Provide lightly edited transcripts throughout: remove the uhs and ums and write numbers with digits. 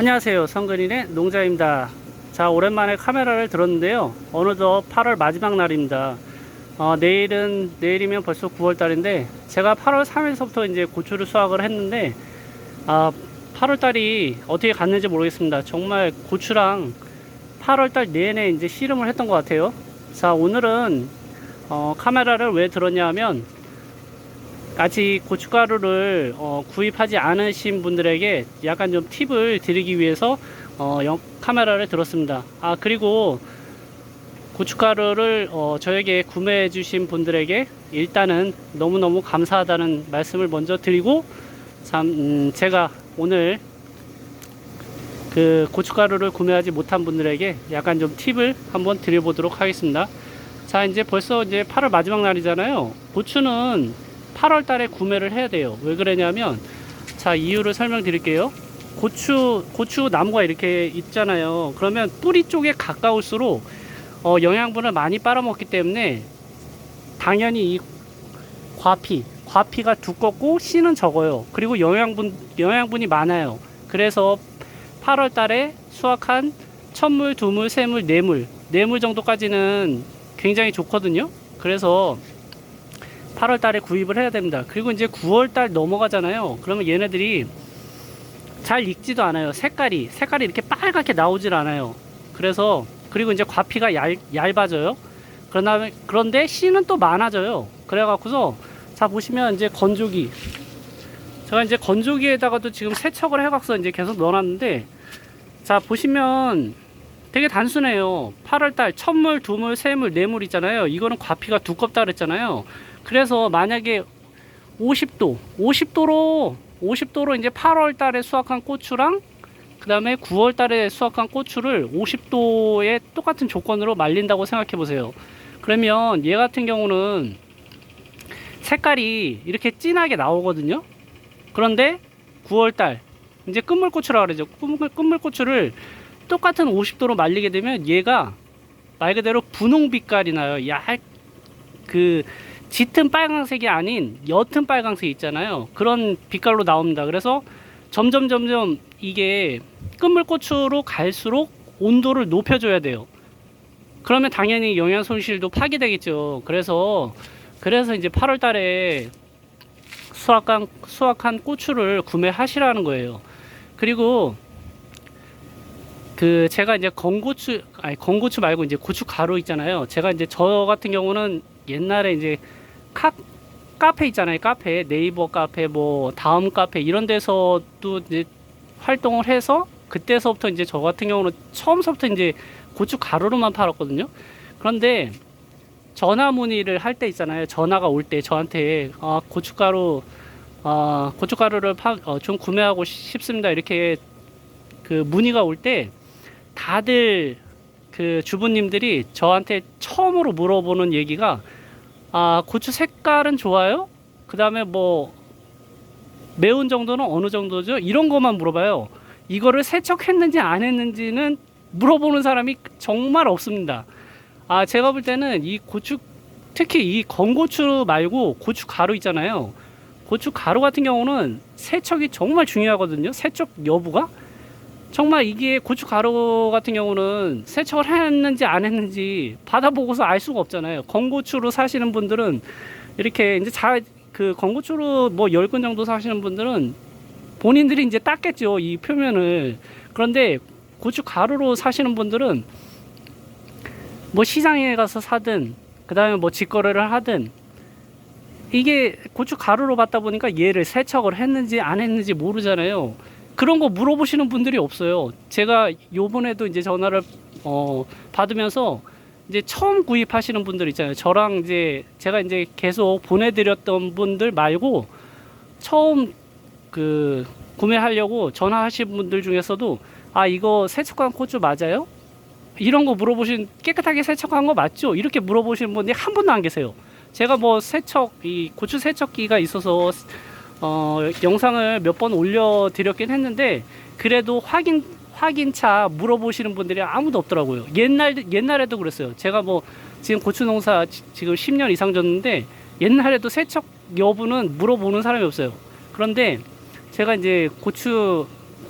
안녕하세요, 성근인의 농자입니다. 자, 오랜만에 카메라를 들었는데요. 어느덧 8월 마지막 날입니다. 내일이면 벌써 9월 달인데, 제가 8월 3일서부터 이제 고추를 수확을 했는데, 8월 달이 어떻게 갔는지 모르겠습니다. 정말 고추랑 8월 달 내내 이제 씨름을 했던 것 같아요. 자, 오늘은 카메라를 왜 들었냐 하면, 아직 고춧가루를 구입하지 않으신 분들에게 약간 좀 팁을 드리기 위해서 카메라를 들었습니다. 그리고 고춧가루를 저에게 구매해 주신 분들에게 일단은 너무너무 감사하다는 말씀을 먼저 드리고, 제가 오늘 그 고춧가루를 구매하지 못한 분들에게 약간 좀 팁을 한번 드려보도록 하겠습니다. 자, 이제 벌써 이제 8월 마지막 날이잖아요. 고추는 8월 달에 구매를 해야 돼요. 왜 그러냐면, 자, 이유를 설명드릴게요. 고추 나무가 이렇게 있잖아요. 그러면 뿌리 쪽에 가까울수록 영양분을 많이 빨아먹기 때문에 당연히 이 과피가 두껍고 씨는 적어요. 그리고 영양분이 많아요. 그래서 8월 달에 수확한 첫물, 두물, 세물, 네물 정도까지는 굉장히 좋거든요. 그래서 8월 달에 구입을 해야 됩니다. 그리고 이제 9월 달 넘어가잖아요. 그러면 얘네들이 잘 익지도 않아요. 색깔이 이렇게 빨갛게 나오질 않아요. 그리고 이제 과피가 얇아져요. 그런데 씨는 또 많아져요. 그래갖고서, 자, 보시면 이제 제가 이제 건조기에다가도 지금 세척을 해갖고서 이제 계속 넣어놨는데, 자, 보시면 되게 단순해요. 8월 달 첫물, 두물, 세물, 네물 있잖아요. 이거는 과피가 두껍다 그랬잖아요. 그래서 만약에 50도로 이제 8월 달에 수확한 고추랑 그 다음에 9월 달에 수확한 고추를 50도의 똑같은 조건으로 말린다고 생각해 보세요. 그러면 얘 같은 경우는 색깔이 이렇게 진하게 나오거든요. 그런데 9월 달 이제 끝물고추라고 그러죠. 끝물고추를 똑같은 50도로 말리게 되면 얘가 말 그대로 분홍빛깔이 나요. 짙은 빨강색이 아닌 옅은 빨강색 있잖아요. 그런 빛깔로 나옵니다. 그래서 점점 이게 끝물고추로 갈수록 온도를 높여줘야 돼요. 그러면 당연히 영양 손실도 파괴되겠죠. 그래서 이제 8월 달에 수확한 고추를 구매하시라는 거예요. 그리고 제가 이제 건고추 말고 이제 고춧가루 있잖아요. 제가 이제 저 같은 경우는 옛날에 이제 카페 있잖아요. 카페, 네이버 카페, 뭐 다음 카페 이런 데서도 이제 활동을 해서 그때서부터 이제 저 같은 경우는 처음서부터 이제 고춧가루로만 팔았거든요. 그런데 전화 문의를 할 때 있잖아요. 전화가 올 때 저한테 고춧가루를 좀 구매하고 싶습니다. 이렇게 문의가 올 때 다들 주부님들이 저한테 처음으로 물어보는 얘기가, 고추 색깔은 좋아요? 그 다음에 뭐 매운 정도는 어느 정도죠? 이런 것만 물어봐요. 이거를 세척했는지 안 했는지는 물어보는 사람이 정말 없습니다. 제가 볼 때는 특히 이 건고추 말고 고춧가루 있잖아요. 고춧가루 같은 경우는 세척이 정말 중요하거든요. 세척 여부가 정말, 이게 고춧가루 같은 경우는 세척을 했는지 안 했는지 받아보고서 알 수가 없잖아요. 건고추로 사시는 분들은 이렇게 이제 건고추로 뭐 10근 정도 사시는 분들은 본인들이 이제 닦겠죠, 이 표면을. 그런데 고춧가루로 사시는 분들은 뭐 시장에 가서 사든 그 다음에 뭐 직거래를 하든, 이게 고춧가루로 받다 보니까 얘를 세척을 했는지 안 했는지 모르잖아요. 그런 거 물어보시는 분들이 없어요. 제가 요번에도 이제 전화를 받으면서 이제 처음 구입하시는 분들 있잖아요. 저랑 이제 제가 이제 계속 보내드렸던 분들 말고 처음 구매하려고 전화하신 분들 중에서도, 이거 세척한 고추 맞아요? 이런 거 깨끗하게 세척한 거 맞죠? 이렇게 물어보시는 분들이 한 분도 안 계세요. 제가 뭐 이 고추 세척기가 있어서 영상을 몇 번 올려드렸긴 했는데, 그래도 확인차 물어보시는 분들이 아무도 없더라고요. 옛날에도 그랬어요. 제가 뭐 지금 고추 농사 지금 10년 이상 졌는데, 옛날에도 세척 여부는 물어보는 사람이 없어요. 그런데 제가 이제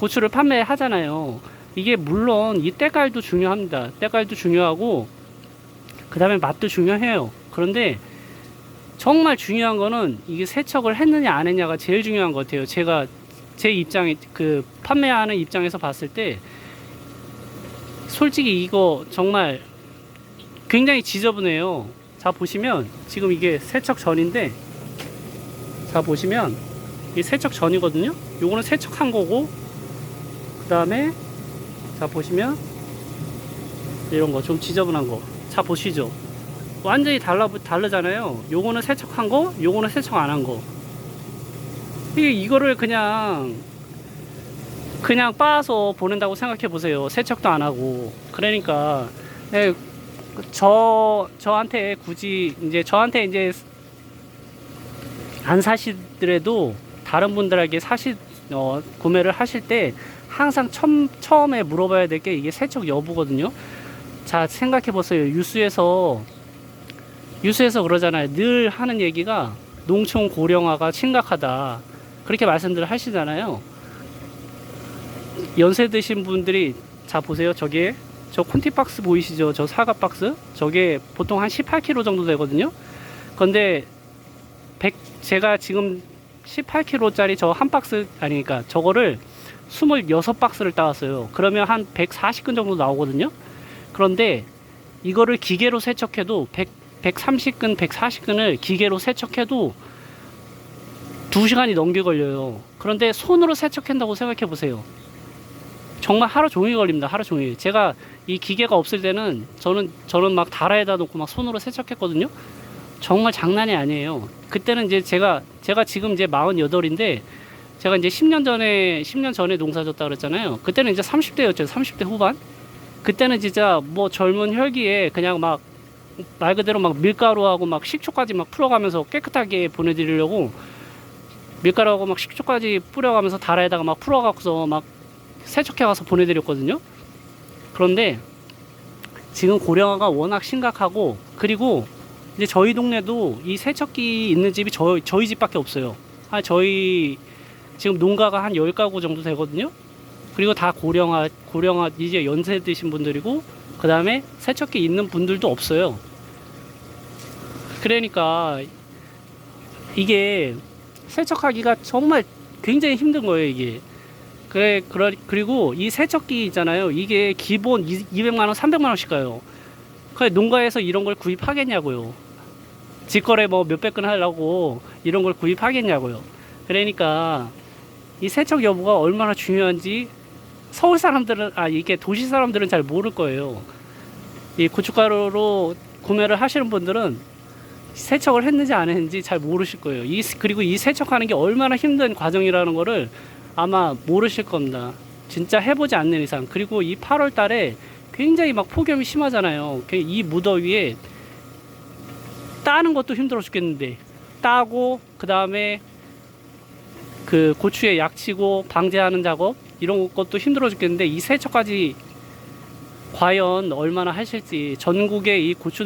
고추를 판매하잖아요. 이게 물론 이 때깔도 중요합니다. 때깔도 중요하고 그 다음에 맛도 중요해요. 그런데 정말 중요한 거는 이게 세척을 했느냐 안 했냐가 제일 중요한 것 같아요. 제가 제 입장에 그 판매하는 입장에서 봤을 때 솔직히 이거 정말 굉장히 지저분해요. 자 보시면 지금 이게 세척 전인데, 자 보시면 이게 세척 전이거든요. 요거는 세척한 거고, 그 다음에 자 보시면 이런 거 좀 지저분한 거, 자 보시죠. 완전히 다르잖아요. 요거는 세척한 거, 요거는 세척 안 한 거. 이거를 그냥 빻아서 보낸다고 생각해 보세요. 세척도 안 하고. 그러니까 네, 저한테 굳이 이제 저한테 이제 안 사시더라도 다른 분들에게 구매를 하실 때 항상 처음에 물어봐야 될 게 이게 세척 여부거든요. 자 생각해 보세요. 뉴스에서 그러잖아요. 늘 하는 얘기가 농촌 고령화가 심각하다, 그렇게 말씀들을 하시잖아요. 연세 드신 분들이, 자 보세요. 저게 저 콘티박스 보이시죠? 저 사과 박스, 저게 보통 한 18kg 정도 되거든요. 근데 제가 지금 18kg짜리 저 한 박스, 아니니까 저거를 26박스를 따왔어요. 그러면 한 140근 정도 나오거든요. 그런데 이거를 기계로 세척해도 130근, 140근을 기계로 세척해도 2시간이 넘게 걸려요. 그런데 손으로 세척한다고 생각해 보세요. 정말 하루 종일 걸립니다. 하루 종일. 제가 이 기계가 없을 때는 저는 막 다라에다 놓고 막 손으로 세척했거든요. 정말 장난이 아니에요. 그때는 이제 제가 지금 이제 48인데 제가 이제 10년 전에 농사 졌다 그랬잖아요. 그때는 이제 30대였죠. 30대 후반. 그때는 진짜 뭐 젊은 혈기에 그냥 막 말 그대로 막 밀가루하고 막 식초까지 막 풀어가면서 깨끗하게 보내드리려고 밀가루하고 막 식초까지 뿌려가면서 다라에다가 막 풀어갖고서 막 세척해가서 보내드렸거든요. 그런데 지금 고령화가 워낙 심각하고, 그리고 이제 저희 동네도 이 세척기 있는 집이 저희 집밖에 없어요. 저희 지금 농가가 한 10가구 정도 되거든요. 그리고 다 고령화 이제 연세 드신 분들이고, 그 다음에 세척기 있는 분들도 없어요. 그러니까 이게 세척하기가 정말 굉장히 힘든 거예요, 이게. 그리고 이 세척기 있잖아요. 이게 기본 200만원, 300만원씩 가요. 농가에서 이런 걸 구입하겠냐고요. 직거래 뭐 몇백 건 하려고 이런 걸 구입하겠냐고요. 그러니까 이 세척 여부가 얼마나 중요한지 서울 사람들은, 이게 도시 사람들은 잘 모를 거예요. 이 고춧가루로 구매를 하시는 분들은 세척을 했는지 안 했는지 잘 모르실 거예요. 그리고 이 세척하는 게 얼마나 힘든 과정이라는 거를 아마 모르실 겁니다. 진짜 해보지 않는 이상. 그리고 이 8월 달에 굉장히 막 폭염이 심하잖아요. 이 무더위에 따는 것도 힘들어 죽겠는데, 따고 그 다음에 그 고추에 약치고 방제하는 작업, 이런 것도 힘들어 죽겠는데 이 세척까지 과연 얼마나 하실지. 전국에 이 고추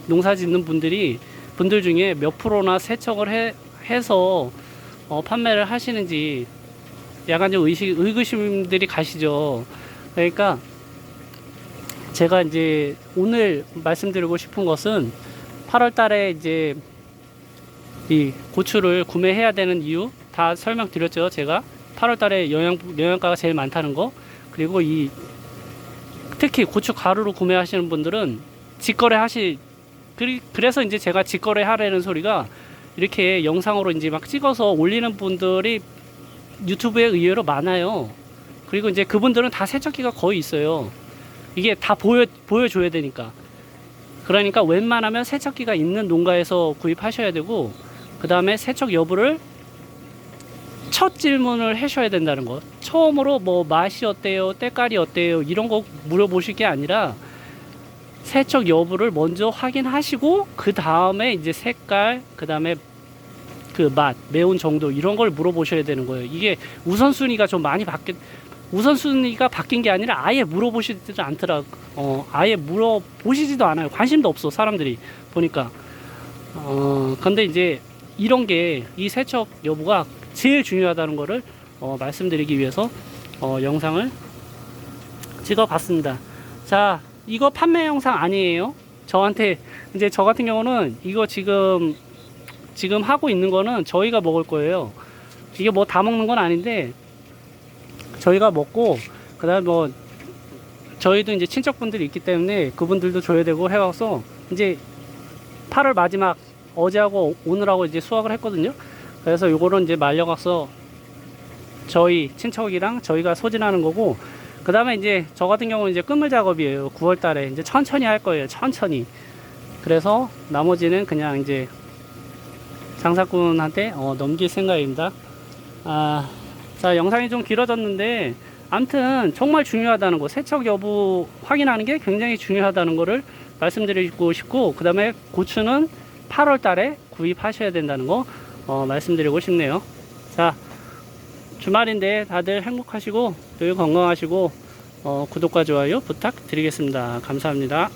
농사 짓는 분들 중에 몇 프로나 세척을 해서 판매를 하시는지 약간 좀 의구심들이 가시죠. 그러니까 제가 이제 오늘 말씀드리고 싶은 것은 8월 달에 이제 이 고추를 구매해야 되는 이유 다 설명드렸죠. 제가 8월 달에 영양가가 제일 많다는 거, 그리고 특히 고추 가루로 구매하시는 분들은 그래서 이제 제가 직거래 하라는 소리가 이렇게 영상으로 이제 막 찍어서 올리는 분들이 유튜브에 의외로 많아요. 그리고 이제 그분들은 다 세척기가 거의 있어요. 이게 다 보여줘야 되니까. 그러니까 웬만하면 세척기가 있는 농가에서 구입하셔야 되고, 그 다음에 세척 여부를 첫 질문을 하셔야 된다는 것. 처음으로 뭐 맛이 어때요, 때깔이 어때요, 이런 거 물어보실 게 아니라 세척 여부를 먼저 확인하시고 그 다음에 이제 색깔, 그 다음에 그 맛, 매운 정도, 이런 걸 물어보셔야 되는 거예요. 이게 우선순위가 좀 많이 우선순위가 바뀐 게 아니라 아예 물어보시지도 아예 물어보시지도 않아요. 관심도 없어, 사람들이 보니까. 근데 이제 이런 게, 이 세척 여부가 제일 중요하다는 거를 말씀드리기 위해서 영상을 찍어봤습니다. 자, 이거 판매 영상 아니에요. 저한테 이제 저 같은 경우는 이거 지금 하고 있는 거는 저희가 먹을 거예요. 이게 뭐 다 먹는 건 아닌데 저희가 먹고 그다음에 뭐 저희도 이제 친척분들이 있기 때문에 그분들도 줘야 되고 해와서 이제 8월 마지막 어제하고 오늘하고 이제 수확을 했거든요. 그래서 요거는 이제 말려가서 저희 친척이랑 저희가 소진하는 거고, 그 다음에 이제 저 같은 경우는 이제 끝물 작업이에요. 9월 달에 이제 천천히 할 거예요. 천천히. 그래서 나머지는 그냥 이제 장사꾼한테 넘길 생각입니다. 자, 영상이 좀 길어졌는데 아무튼 정말 중요하다는 거, 세척 여부 확인하는 게 굉장히 중요하다는 거를 말씀드리고 싶고, 그 다음에 고추는 8월 달에 구입하셔야 된다는 거 말씀드리고 싶네요. 자, 주말인데 다들 행복하시고 늘 건강하시고 구독과 좋아요 부탁드리겠습니다. 감사합니다.